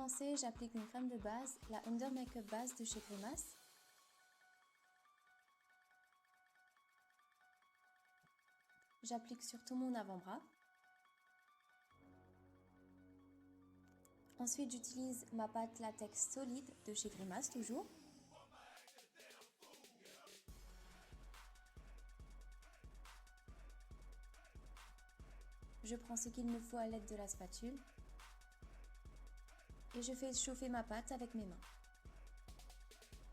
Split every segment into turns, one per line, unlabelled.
commencer, j'applique une crème de base, la Under Makeup Base de chez Grimace. J'applique sur tout mon avant-bras. Ensuite, j'utilise ma pâte latex solide de chez Grimace, toujours. Je prends ce qu'il me faut à l'aide de la spatule. Et je fais chauffer ma pâte avec mes mains,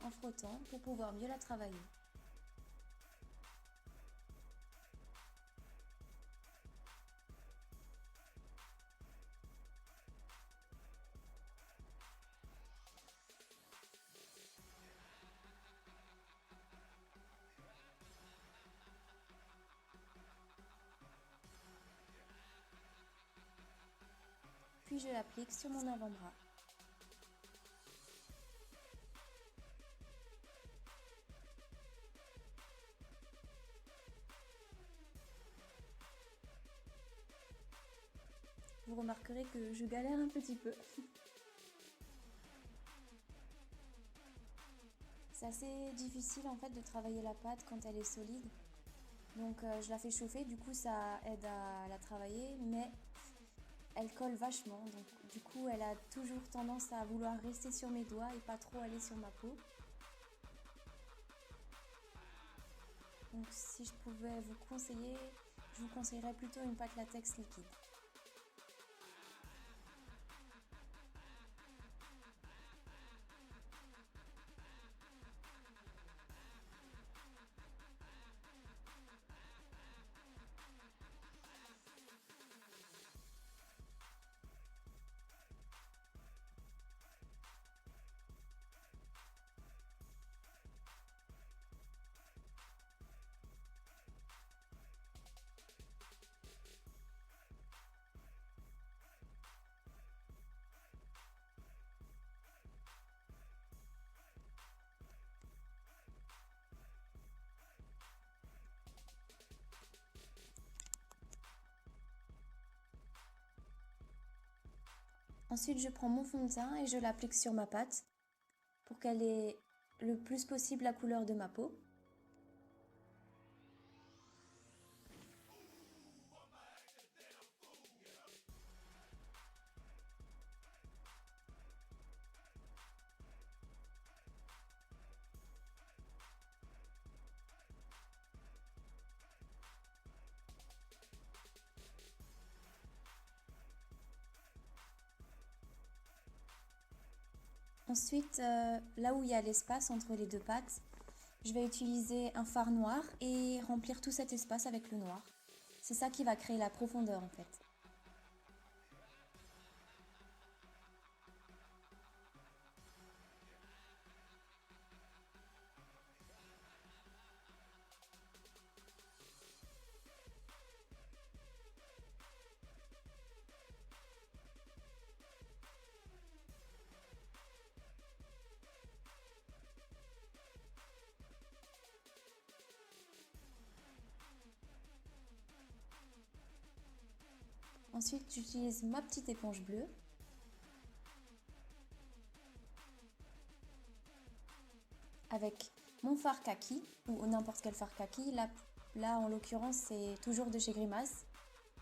en frottant pour pouvoir mieux la travailler. Puis je l'applique sur mon avant-bras. Vous remarquerez que je galère un petit peu. C'est assez difficile en fait de travailler la pâte quand elle est solide. Donc je la fais chauffer, du coup ça aide à la travailler, mais elle colle vachement. Donc du coup elle a toujours tendance à vouloir rester sur mes doigts et pas trop aller sur ma peau. Donc si je pouvais vous conseiller, je vous conseillerais plutôt une pâte latex liquide. Ensuite, je prends mon fond de teint et je l'applique sur ma pâte pour qu'elle ait le plus possible la couleur de ma peau. Ensuite, là où il y a l'espace entre les deux pâtes, je vais utiliser un fard noir et remplir tout cet espace avec le noir. C'est ça qui va créer la profondeur en fait. Ensuite, j'utilise ma petite éponge bleue avec mon fard kaki ou n'importe quel fard kaki. Là en l'occurrence, c'est toujours de chez Grimace,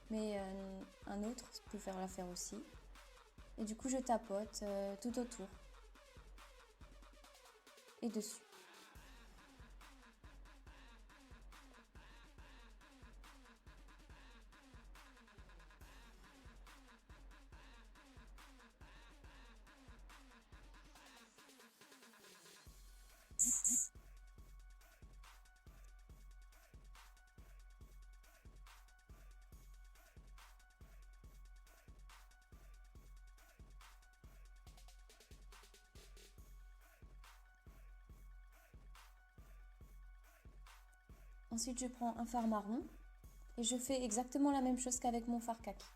mais un autre peut faire l'affaire aussi. Et du coup, je tapote tout autour et dessus. Ensuite, je prends un fard marron et je fais exactement la même chose qu'avec mon fard kaki.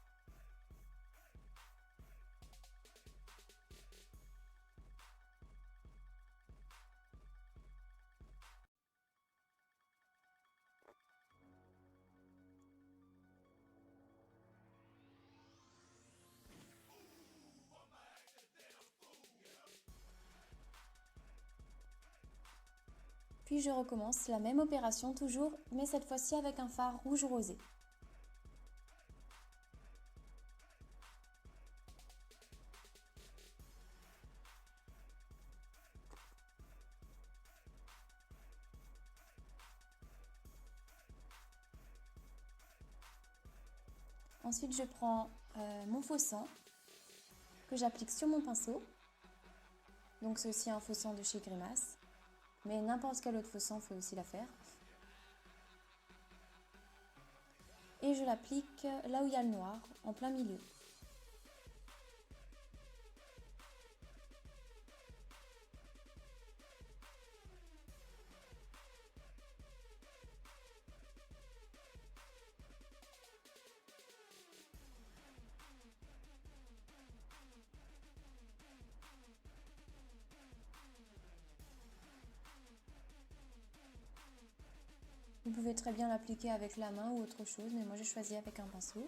Puis je recommence la même opération toujours, mais cette fois-ci avec un fard rouge rosé. Ensuite, je prends mon faux sang que j'applique sur mon pinceau. Donc ceci est un faux sang de chez Grimace, mais n'importe quel autre faux sang fait aussi l'affaire. Et je l'applique là où il y a le noir, en plein milieu. Vous pouvez très bien l'appliquer avec la main ou autre chose, mais moi j'ai choisi avec un pinceau.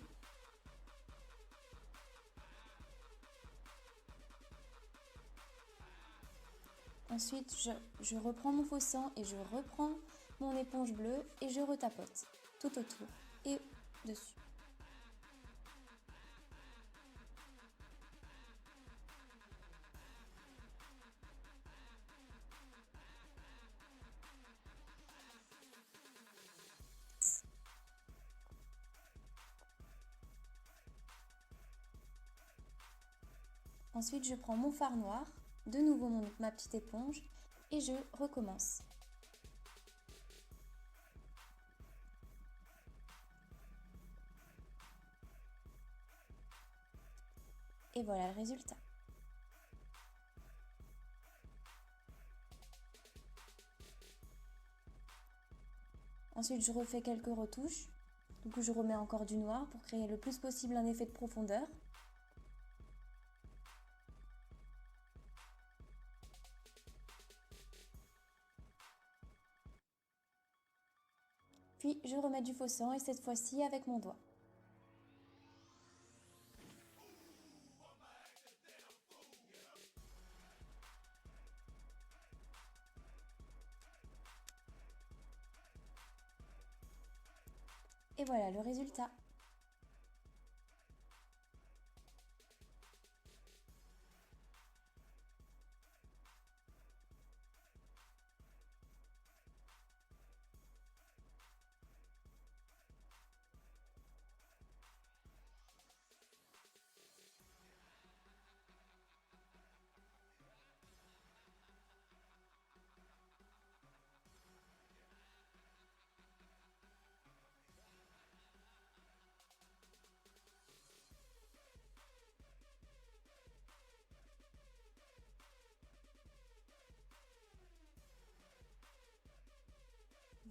Ensuite, je reprends mon faux sang et je reprends mon éponge bleue et je retapote tout autour et dessus. Ensuite, je prends mon fard noir, de nouveau ma petite éponge et je recommence. Et voilà le résultat. Ensuite, je refais quelques retouches. Du coup, je remets encore du noir pour créer le plus possible un effet de profondeur. Puis, je remets du faux sang et cette fois-ci avec mon doigt. Et voilà le résultat.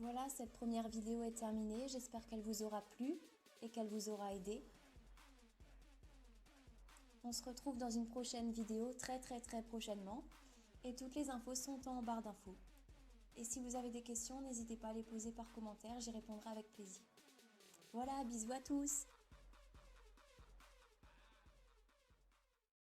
Voilà, cette première vidéo est terminée. J'espère qu'elle vous aura plu et qu'elle vous aura aidé. On se retrouve dans une prochaine vidéo très prochainement. Et toutes les infos sont en barre d'infos. Et si vous avez des questions, n'hésitez pas à les poser par commentaire, j'y répondrai avec plaisir. Voilà, bisous à tous!